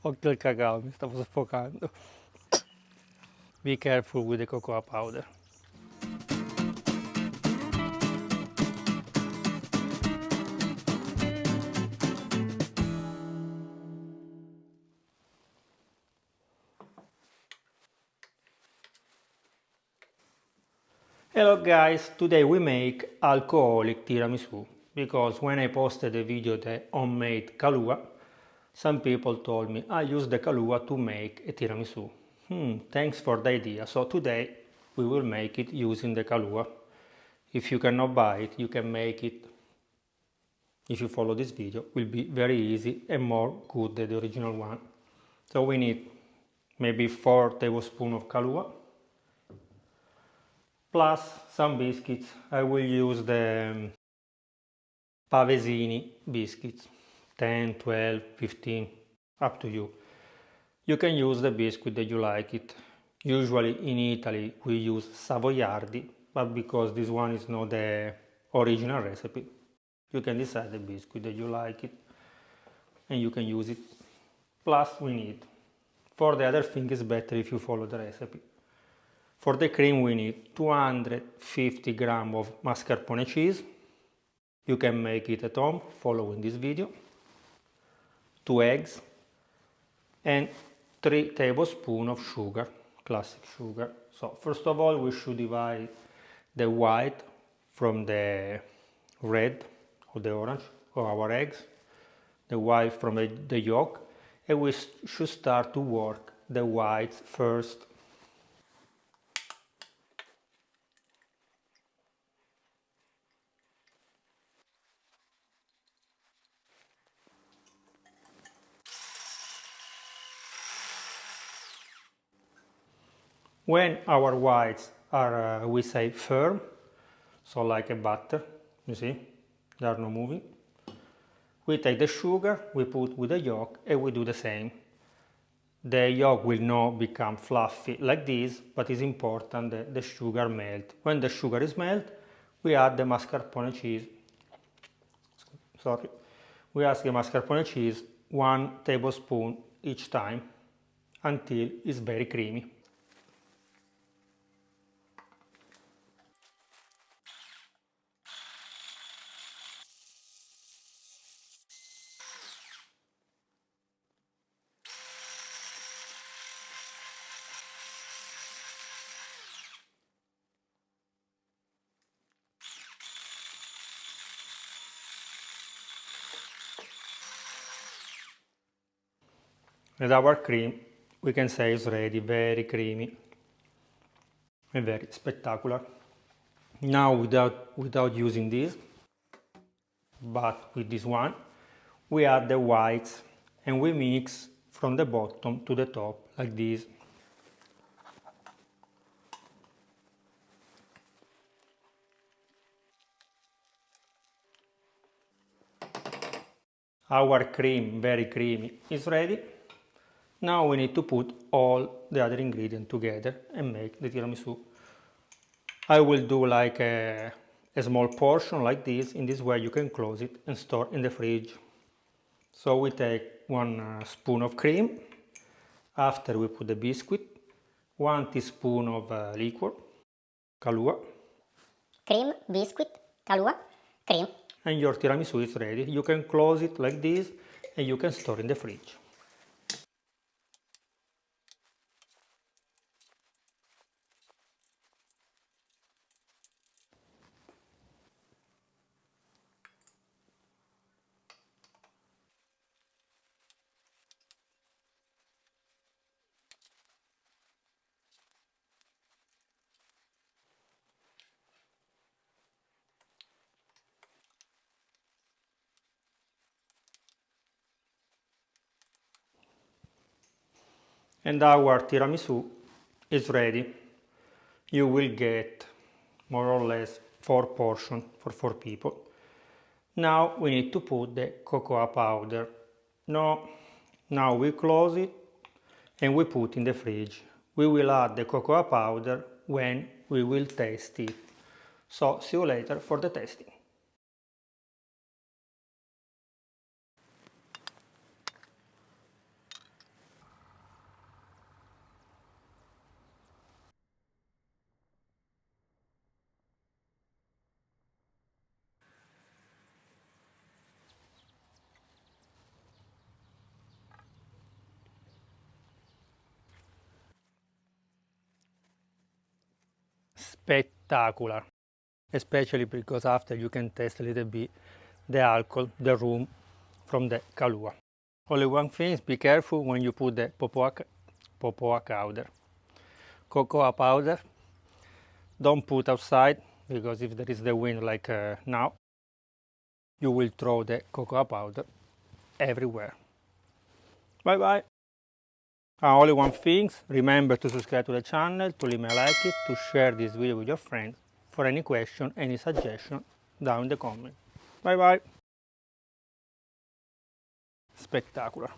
Occhio al cacao, mi stavo soffocando. Be careful with the cocoa powder. Hello guys, today we make alcoholic tiramisu because when I posted the video the homemade Kahlua, some people told me I use the Kahlua to make a tiramisu. Thanks for the idea. So today we will make it using the Kahlua. If you cannot buy it, you can make it. If you follow this video, it will be very easy and more good than the original one. So we need maybe 4 tablespoons of Kahlua plus some biscuits. I will use the Pavesini biscuits, 10, 12, 15, up to you. You can use the biscuit that you like it. Usually in Italy we use Savoiardi, but because this one is not the original recipe, you can decide the biscuit that you like it and you can use it. Plus we need, for the other thing is better if you follow the recipe. For the cream we need 250 grams of mascarpone cheese. You can make it at home following this video. 2 eggs and 3 tablespoons of sugar, classic sugar. So first of all we should divide the white from the red or the orange of our eggs, the white from the yolk, and we should start to work the whites first. When our whites are, we say, firm, so like a butter, you see, they are not moving, we take the sugar, we put with the yolk, and we do the same. The yolk will not become fluffy like this, but it's important that the sugar melt. When the sugar is melt, we add the mascarpone cheese. We add the mascarpone cheese 1 tablespoon each time until it's very creamy. And our cream, we can say, is ready, very creamy and very spectacular. Now without using this, but with this one, we add the whites and we mix from the bottom to the top like this. Our cream, very creamy, is ready. Now we need to put all the other ingredients together and make the tiramisu. I will do like a small portion like this. In this way you can close it and store in the fridge. So we take 1 spoon of cream. After we put the biscuit, 1 teaspoon of liqueur, Kahlua. Cream, biscuit, Kahlua, cream. And your tiramisu is ready. You can close it like this and you can store in the fridge. And our tiramisu is ready. You will get more or less 4 portions for 4 people. Now we need to put the cocoa powder. Now we close it and we put in the fridge. We will add the cocoa powder when we will taste it. So see you later for the tasting. spectacular, especially because after you can taste a little bit the alcohol, the rum from the Kahlua. Only one thing, be careful when you put the cocoa powder. Don't put outside, because if there is the wind like now, you will throw the cocoa powder everywhere. Bye bye. Only one thing, remember to subscribe to the channel, to leave me a like it, to share this video with your friends. For any question, any suggestion, down in the comment. Bye bye. Spectacular.